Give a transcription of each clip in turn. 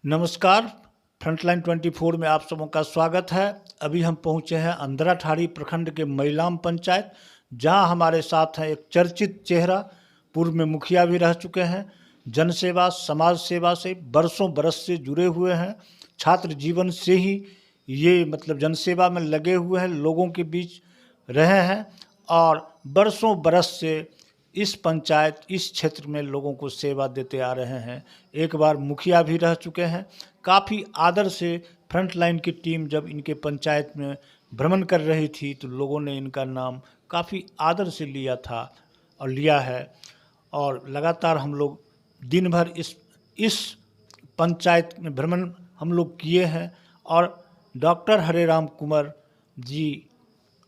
नमस्कार। फ्रंटलाइन 24 में आप सबों का स्वागत है। अभी हम पहुंचे हैं अंधराठाड़ी प्रखंड के मैलाम पंचायत, जहां हमारे साथ हैं एक चर्चित चेहरा, पूर्व में मुखिया भी रह चुके हैं, जनसेवा समाज सेवा से बरसों बरस से जुड़े हुए हैं, छात्र जीवन से ही ये जनसेवा में लगे हुए हैं, लोगों के बीच रहे हैं और बरसों बरस से इस पंचायत इस क्षेत्र में लोगों को सेवा देते आ रहे हैं। एक बार मुखिया भी रह चुके हैं। काफ़ी आदर से फ्रंटलाइन की टीम जब इनके पंचायत में भ्रमण कर रही थी तो लोगों ने इनका नाम काफ़ी आदर से लिया था और लिया है। और लगातार हम लोग दिन भर इस पंचायत में भ्रमण हम लोग किए हैं और डॉक्टर हरेराम कुंवर जी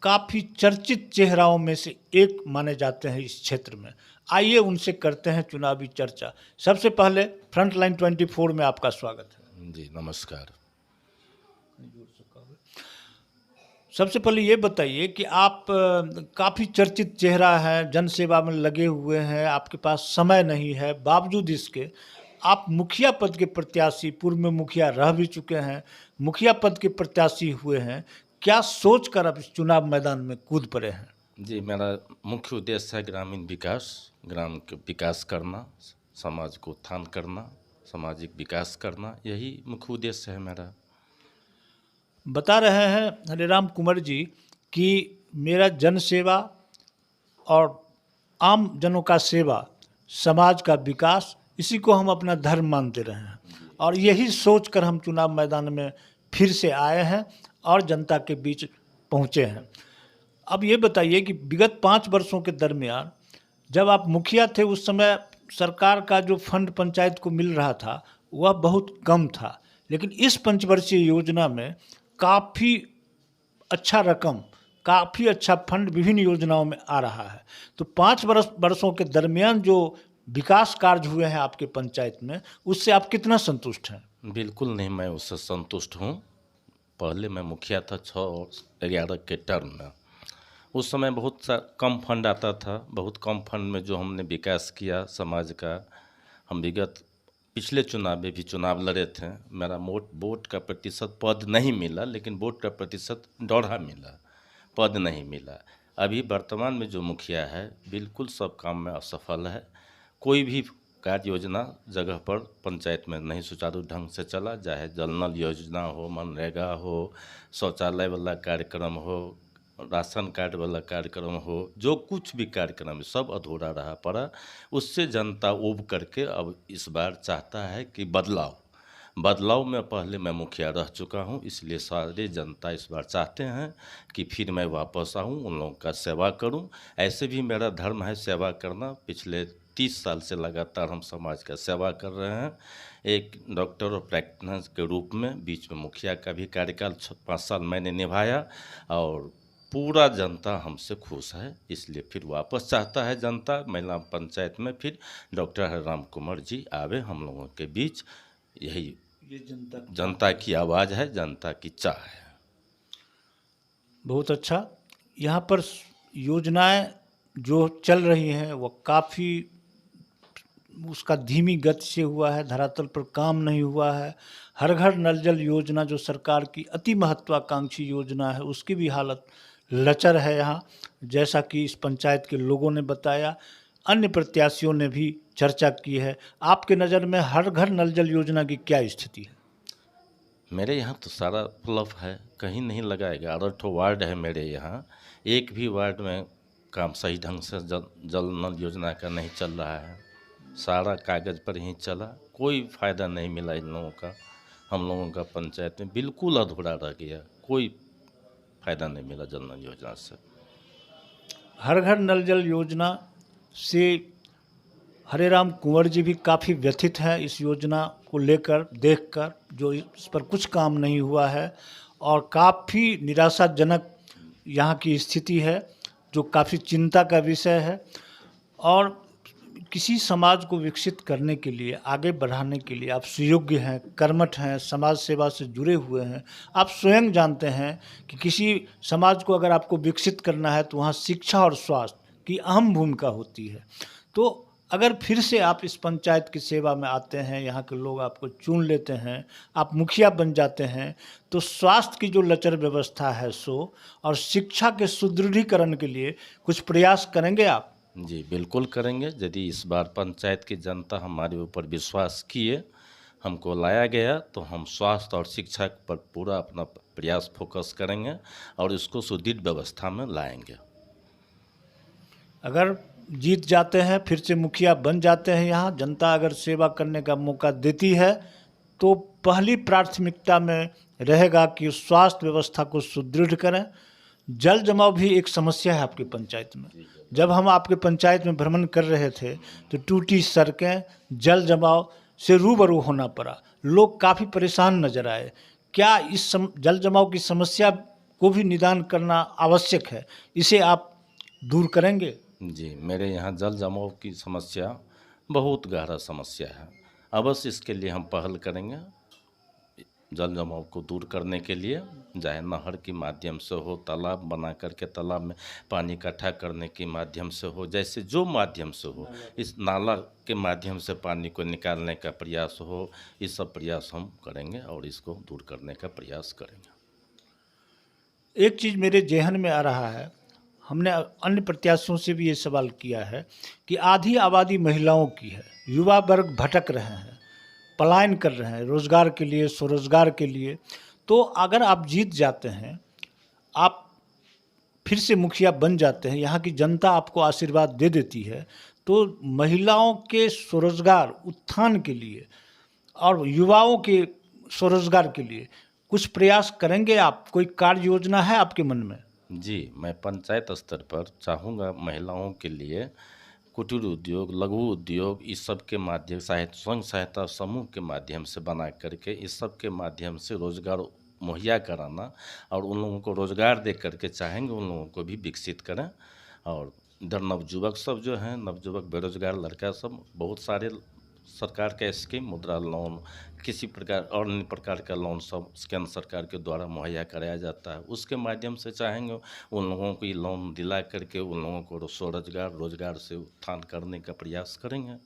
काफ़ी चर्चित चेहराओं में से एक माने जाते हैं इस क्षेत्र में। आइए उनसे करते हैं चुनावी चर्चा। सबसे पहले फ्रंटलाइन 24 में आपका स्वागत है। जी नमस्कार। सबसे पहले ये बताइए कि आप काफ़ी चर्चित चेहरा है, जनसेवा में लगे हुए हैं, आपके पास समय नहीं है, बावजूद इसके आप मुखिया पद के प्रत्याशी, पूर्व में मुखिया रह भी चुके हैं, मुखिया पद के प्रत्याशी हुए हैं। क्या सोचकर आप इस चुनाव मैदान में कूद पड़े हैं? जी, मेरा मुख्य उद्देश्य है ग्रामीण विकास, ग्राम के विकास करना, समाज को उत्थान करना, सामाजिक विकास करना, यही मुख्य उद्देश्य है मेरा। बता रहे हैं हरेराम कुंवर जी कि मेरा जन सेवा और आम जनों का सेवा, समाज का विकास, इसी को हम अपना धर्म मानते रहे हैं और यही सोचकर हम चुनाव मैदान में फिर से आए हैं और जनता के बीच पहुँचे हैं। अब ये बताइए कि विगत 5 वर्षों के दरमियान जब आप मुखिया थे उस समय सरकार का जो फंड पंचायत को मिल रहा था वह बहुत कम था, लेकिन इस पंचवर्षीय योजना में काफ़ी अच्छा रकम, काफ़ी अच्छा फंड विभिन्न योजनाओं में आ रहा है। तो 5 वर्षों के दरमियान जो विकास कार्य हुए हैं आपके पंचायत में, उससे आप कितना संतुष्ट हैं? बिल्कुल नहीं, मैं उससे संतुष्ट हूँ। पहले मैं मुखिया था 6 और 11 के टर्म में। उस समय बहुत सा कम फंड आता था, बहुत कम फंड में जो हमने विकास किया समाज का। हम विगत पिछले चुनाव में भी चुनाव लड़े थे, मेरा वोट का प्रतिशत पद नहीं मिला, लेकिन वोट का प्रतिशत दौड़ा मिला, पद नहीं मिला। अभी वर्तमान में जो मुखिया है बिल्कुल सब काम में असफल है। कोई भी कार्य योजना जगह पर पंचायत में नहीं सुचारू ढंग से चला, चाहे जल नल योजना हो, मनरेगा हो, शौचालय वाला कार्यक्रम हो, राशन कार्ड वाला कार्यक्रम हो, जो कुछ भी कार्यक्रम है सब अधूरा रहा पड़ा। उससे जनता ऊब करके अब इस बार चाहता है कि बदलाव में पहले मैं मुखिया रह चुका हूं, इसलिए सारे जनता इस बार चाहते हैं कि फिर मैं वापस आऊं, उन लोगों का सेवा करूं। ऐसे भी मेरा धर्म है सेवा करना। पिछले 30 साल से लगातार हम समाज का सेवा कर रहे हैं, एक डॉक्टर और प्रैक्टिशनर के रूप में। बीच में मुखिया का भी कार्यकाल 5 साल मैंने निभाया और पूरा जनता हमसे खुश है, इसलिए फिर वापस चाहता है जनता मैलाम पंचायत में फिर डॉक्टर हरेराम कुंवर जी आवे हम लोगों के बीच। यही ये जनता की आवाज़ है, जनता की चाह है। बहुत अच्छा। यहाँ पर योजनाएं जो चल रही हैं वो काफ़ी उसका धीमी गति से हुआ है, धरातल पर काम नहीं हुआ है। हर घर नल जल योजना जो सरकार की अति महत्वाकांक्षी योजना है उसकी भी हालत लचर है यहाँ, जैसा कि इस पंचायत के लोगों ने बताया, अन्य प्रत्याशियों ने भी चर्चा की है। आपके नज़र में हर घर नल जल योजना की क्या स्थिति है? मेरे यहाँ तो सारा फ्लॉप है, कहीं नहीं लगा। 11 वार्ड है मेरे यहाँ, एक भी वार्ड में काम सही ढंग से जल नल योजना का नहीं चल रहा है। सारा कागज़ पर ही चला, कोई फ़ायदा नहीं मिला इन लोगों का। हम लोगों का पंचायत में बिल्कुल अधूरा रह गया, कोई फ़ायदा नहीं मिला जल नल योजना से। हर घर नल जल योजना से हरेराम कुंवर जी भी काफ़ी व्यथित हैं इस योजना को लेकर, देखकर जो इस पर कुछ काम नहीं हुआ है और काफ़ी निराशाजनक यहाँ की स्थिति है, जो काफ़ी चिंता का विषय है। और किसी समाज को विकसित करने के लिए, आगे बढ़ाने के लिए आप सुयोग्य हैं, कर्मठ हैं, समाज सेवा से जुड़े हुए हैं। आप स्वयं जानते हैं कि किसी समाज को अगर आपको विकसित करना है तो वहाँ शिक्षा और स्वास्थ्य की अहम भूमिका होती है। तो अगर फिर से आप इस पंचायत की सेवा में आते हैं, यहाँ के लोग आपको चुन लेते हैं, आप मुखिया बन जाते हैं, तो स्वास्थ्य की जो लचर व्यवस्था है सो और शिक्षा के सुदृढ़ीकरण के लिए कुछ प्रयास करेंगे आप? जी बिल्कुल करेंगे। यदि इस बार पंचायत की जनता हमारे ऊपर विश्वास किए, हमको लाया गया, तो हम स्वास्थ्य और शिक्षा पर पूरा अपना प्रयास फोकस करेंगे और इसको सुदृढ़ व्यवस्था में लाएंगे। अगर जीत जाते हैं, फिर से मुखिया बन जाते हैं, यहाँ जनता अगर सेवा करने का मौका देती है, तो पहली प्राथमिकता में रहेगा कि स्वास्थ्य व्यवस्था को सुदृढ़ करें। जल जमाव भी एक समस्या है आपकी पंचायत में। जब हम आपके पंचायत में भ्रमण कर रहे थे तो टूटी सड़कें, जल जमाव से रूबरू होना पड़ा, लोग काफ़ी परेशान नजर आए। क्या इस जल जमाव की समस्या को भी निदान करना आवश्यक है, इसे आप दूर करेंगे? जी, मेरे यहाँ जल जमाव की समस्या बहुत गहरा समस्या है। अवश्य इसके लिए हम पहल करेंगे। जल जमाव को दूर करने के लिए, चाहे नहर के माध्यम से हो, तालाब बना करके तालाब में पानी इकट्ठा करने के माध्यम से हो, जैसे जो माध्यम से हो, इस नाला के माध्यम से पानी को निकालने का प्रयास हो, ये सब प्रयास हम करेंगे और इसको दूर करने का प्रयास करेंगे। एक चीज़ मेरे जेहन में आ रहा है, हमने अन्य प्रत्याशियों से भी ये सवाल किया है कि आधी आबादी महिलाओं की है, युवा वर्ग भटक रहे हैं, पलायन कर रहे हैं रोज़गार के लिए, स्वरोजगार के लिए। तो अगर आप जीत जाते हैं, आप फिर से मुखिया बन जाते हैं, यहाँ की जनता आपको आशीर्वाद दे देती है, तो महिलाओं के स्वरोजगार उत्थान के लिए और युवाओं के स्वरोजगार के लिए कुछ प्रयास करेंगे आप? कोई कार्य योजना है आपके मन में? जी, मैं पंचायत स्तर पर चाहूँगा महिलाओं के लिए कुटीर उद्योग, लघु उद्योग, इस सब के माध्यम स्वयं सहायता समूह के माध्यम से बना करके इस सब के माध्यम से रोज़गार मुहैया कराना और उन लोगों को रोज़गार दे करके चाहेंगे उन लोगों को भी विकसित करें। और इधर नवयुवक सब जो हैं, नवयुवक बेरोजगार लड़का सब, बहुत सारे सरकार का स्कीम, मुद्रा लोन, किसी प्रकार और अन्य प्रकार का लोन सब केंद्र सरकार के द्वारा मुहैया कराया जाता है। उसके माध्यम से चाहेंगे उन लोगों को ये लोन दिला करके उन लोगों को स्वरोजगार, रोजगार से उत्थान करने का प्रयास करेंगे।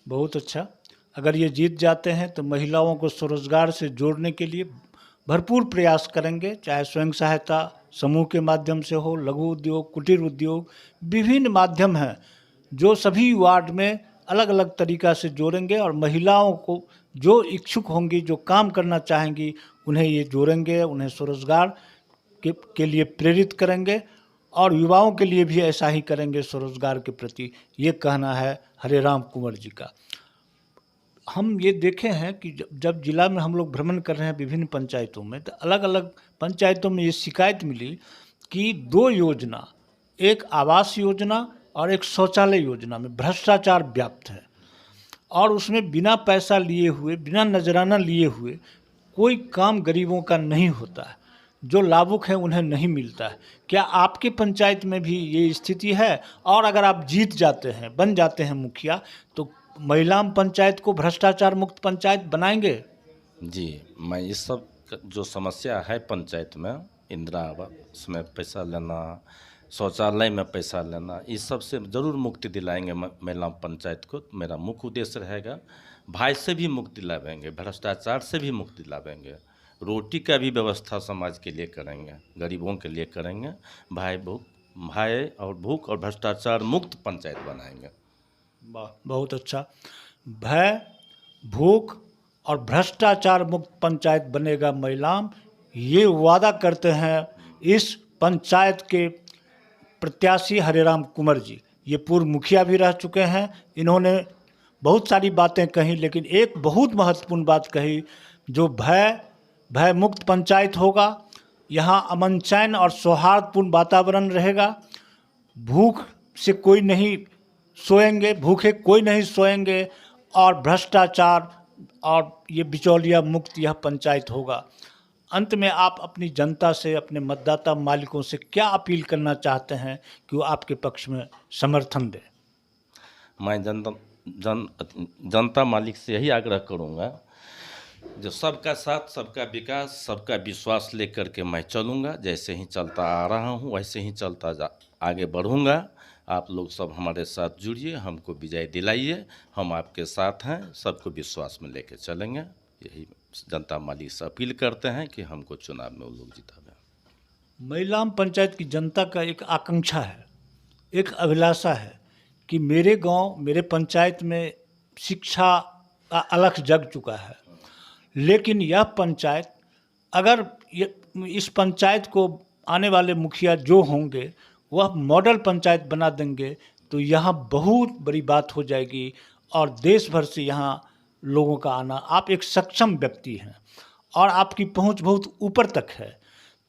बहुत अच्छा। अगर ये जीत जाते हैं तो महिलाओं को स्वरोजगार से जोड़ने के लिए भरपूर प्रयास करेंगे, चाहे स्वयं सहायता समूह के माध्यम से हो, लघु उद्योग, कुटीर उद्योग, विभिन्न माध्यम हैं जो सभी वार्ड में अलग अलग तरीक़ा से जोड़ेंगे और महिलाओं को जो इच्छुक होंगी, जो काम करना चाहेंगी, उन्हें ये जोड़ेंगे, उन्हें स्वरोजगार के लिए प्रेरित करेंगे और युवाओं के लिए भी ऐसा ही करेंगे स्वरोजगार के प्रति। ये कहना है हरेराम कुंवर जी का। हम ये देखे हैं कि जब जिला में हम लोग भ्रमण कर रहे हैं विभिन्न पंचायतों में, तो अलग अलग पंचायतों में ये शिकायत मिली कि 2 योजना, एक आवास योजना और एक शौचालय योजना में भ्रष्टाचार व्याप्त है और उसमें बिना पैसा लिए हुए, बिना नजराना लिए हुए कोई काम गरीबों का नहीं होता है, जो लाभुक है उन्हें नहीं मिलता है। क्या आपके पंचायत में भी ये स्थिति है? और अगर आप जीत जाते हैं, बन जाते हैं मुखिया, तो महिलाम पंचायत को भ्रष्टाचार मुक्त पंचायत बनाएंगे? जी, मैं इस सब जो समस्या है पंचायत में, इंदिरा आवास में पैसा लेना, शौचालय में पैसा लेना, इस सब से ज़रूर मुक्ति दिलाएंगे महिला पंचायत को। मेरा मुख्य उद्देश्य रहेगा। भाई से भी मुक्ति दिलाएंगे, भ्रष्टाचार से भी मुक्ति दिलाएंगे, रोटी का भी व्यवस्था समाज के लिए करेंगे, गरीबों के लिए करेंगे। भाई और भूख और भ्रष्टाचार मुक्त पंचायत बनाएंगे। वाह, बहुत अच्छा। भय, भूख और भ्रष्टाचार मुक्त पंचायत बनेगा महिलाम, ये वादा करते हैं इस पंचायत के प्रत्याशी हरेराम कुंवर जी। ये पूर्व मुखिया भी रह चुके हैं। इन्होंने बहुत सारी बातें कही, लेकिन एक बहुत महत्वपूर्ण बात कही, जो भय मुक्त पंचायत होगा, यहाँ अमन चैन और सौहार्दपूर्ण वातावरण रहेगा, भूख से कोई नहीं सोएंगे, भूखे कोई नहीं सोएंगे और भ्रष्टाचार और ये बिचौलिया मुक्त यह पंचायत होगा। अंत में आप अपनी जनता से, अपने मतदाता मालिकों से क्या अपील करना चाहते हैं कि वो आपके पक्ष में समर्थन दें? मैं जनता मालिक से यही आग्रह करूँगा जो सबका साथ, सबका विकास, सबका विश्वास लेकर के मैं चलूँगा। जैसे ही चलता आ रहा हूँ वैसे ही आगे बढ़ूँगा। आप लोग सब हमारे साथ जुड़िए, हमको विजय दिलाइए। हम आपके साथ हैं, सबको विश्वास में लेके चलेंगे। यही जनता मालिक से अपील करते हैं कि हमको चुनाव में वो लोग जितावें। मैलाम पंचायत की जनता का एक आकांक्षा है, एक अभिलाषा है कि मेरे गांव, मेरे पंचायत में शिक्षा का अलख जग चुका है। लेकिन यह पंचायत, अगर इस पंचायत को आने वाले मुखिया जो होंगे वह मॉडल पंचायत बना देंगे तो यहाँ बहुत बड़ी बात हो जाएगी और देश भर से यहाँ लोगों का आना। आप एक सक्षम व्यक्ति हैं और आपकी पहुँच बहुत ऊपर तक है,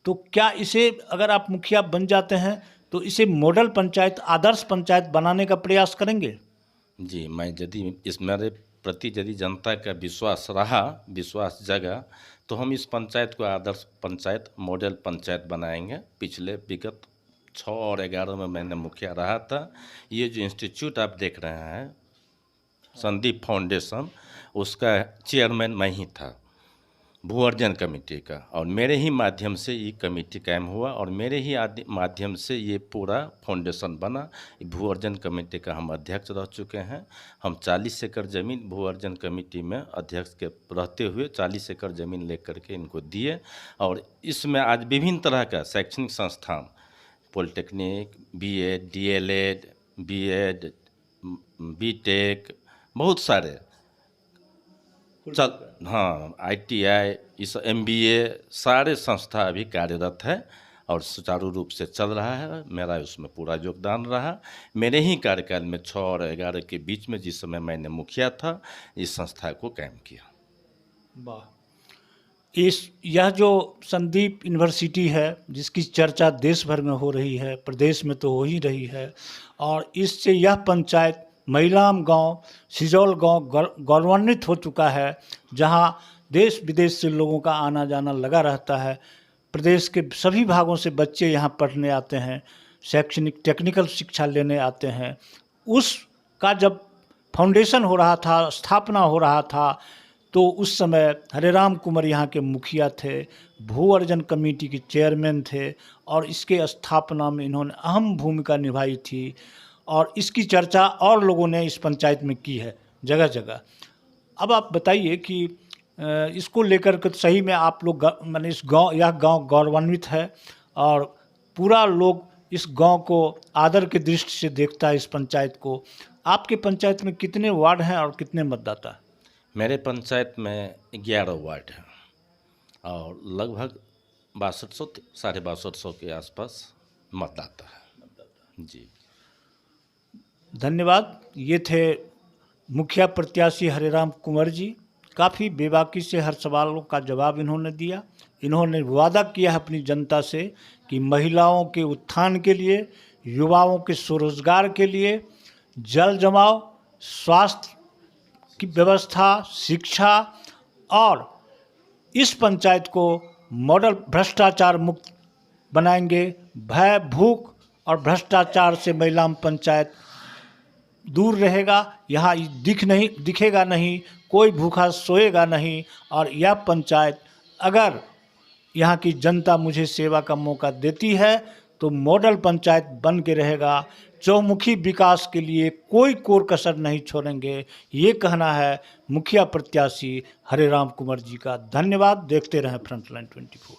तो क्या इसे, अगर आप मुखिया बन जाते हैं तो इसे मॉडल पंचायत, आदर्श पंचायत बनाने का प्रयास करेंगे? जी, मैं यदि इस मेरे प्रति यदि जनता का विश्वास रहा, विश्वास जगा, तो हम इस पंचायत को आदर्श पंचायत, मॉडल पंचायत बनाएंगे। पिछले विगत 6 और 11 में मैंने मुखिया रहा था। ये जो इंस्टीट्यूट आप देख रहे हैं, संदीप फाउंडेशन, उसका चेयरमैन मैं ही था, भू अर्जन कमेटी का। और मेरे ही माध्यम से ये कमेटी कायम हुआ और मेरे ही माध्यम से ये पूरा फाउंडेशन बना। भू अर्जन कमेटी का हम अध्यक्ष रह चुके हैं। हम 40 एकड़ ज़मीन भू अर्जन कमेटी में अध्यक्ष के रहते हुए 40 एकड़ ज़मीन लेकर के इनको दिए। और इसमें आज विभिन्न तरह का शैक्षणिक संस्थान, polytechnic, BEd, DElEd, BEd, BTech, बहुत सारे हाँ, ITI, इस MBA, सारे संस्था अभी कार्यरत है और सुचारू रूप से चल रहा है। मेरा उसमें पूरा योगदान रहा। मेरे ही कार्यकाल में 6 और 11 के बीच में, जिस समय मैंने मुखिया था, इस संस्था को कायम किया। वाह! यह जो संदीप यूनिवर्सिटी है, जिसकी चर्चा देश भर में हो रही है, प्रदेश में तो हो ही रही है, और इससे यह पंचायत मैलाम गांव, सिजौल गांव गौरवान्वित हो चुका है, जहां देश विदेश से लोगों का आना जाना लगा रहता है। प्रदेश के सभी भागों से बच्चे यहां पढ़ने आते हैं, शैक्षणिक टेक्निकल शिक्षा लेने आते हैं। उसका जब फाउंडेशन हो रहा था, स्थापना हो रहा था, तो उस समय हरेराम कुंवर यहाँ के मुखिया थे, भू अर्जन कमेटी के चेयरमैन थे और इसके स्थापना में इन्होंने अहम भूमिका निभाई थी और इसकी चर्चा और लोगों ने इस पंचायत में की है जगह जगह। अब आप बताइए कि इसको लेकर के सही में आप लोग माने यह गांव गौरवान्वित है और पूरा लोग इस गांव को आदर की दृष्टि से देखता है, इस पंचायत को। आपके पंचायत में कितने वार्ड हैं और कितने मतदाता? मेरे पंचायत में 11 वार्ड हैं और लगभग 6200 साढ़े 6200 के आसपास मतदाता है। जी, धन्यवाद। ये थे मुखिया प्रत्याशी हरेराम कुंवर जी। काफ़ी बेबाकी से हर सवालों का जवाब इन्होंने दिया। इन्होंने वादा किया है अपनी जनता से कि महिलाओं के उत्थान के लिए, युवाओं के स्वरोजगार के लिए, जल जमाव, स्वास्थ्य की व्यवस्था, शिक्षा और इस पंचायत को मॉडल भ्रष्टाचार मुक्त बनाएंगे। भय, भूख और भ्रष्टाचार से मैलाम पंचायत दूर रहेगा। यहाँ दिखेगा नहीं, कोई भूखा सोएगा नहीं। और यह पंचायत, अगर यहाँ की जनता मुझे सेवा का मौका देती है तो मॉडल पंचायत बन के रहेगा। चौमुखी विकास के लिए कोई कोर कसर नहीं छोड़ेंगे, ये कहना है मुखिया प्रत्याशी हरेराम कुंवर जी का। धन्यवाद। देखते रहें फ्रंटलाइन 24।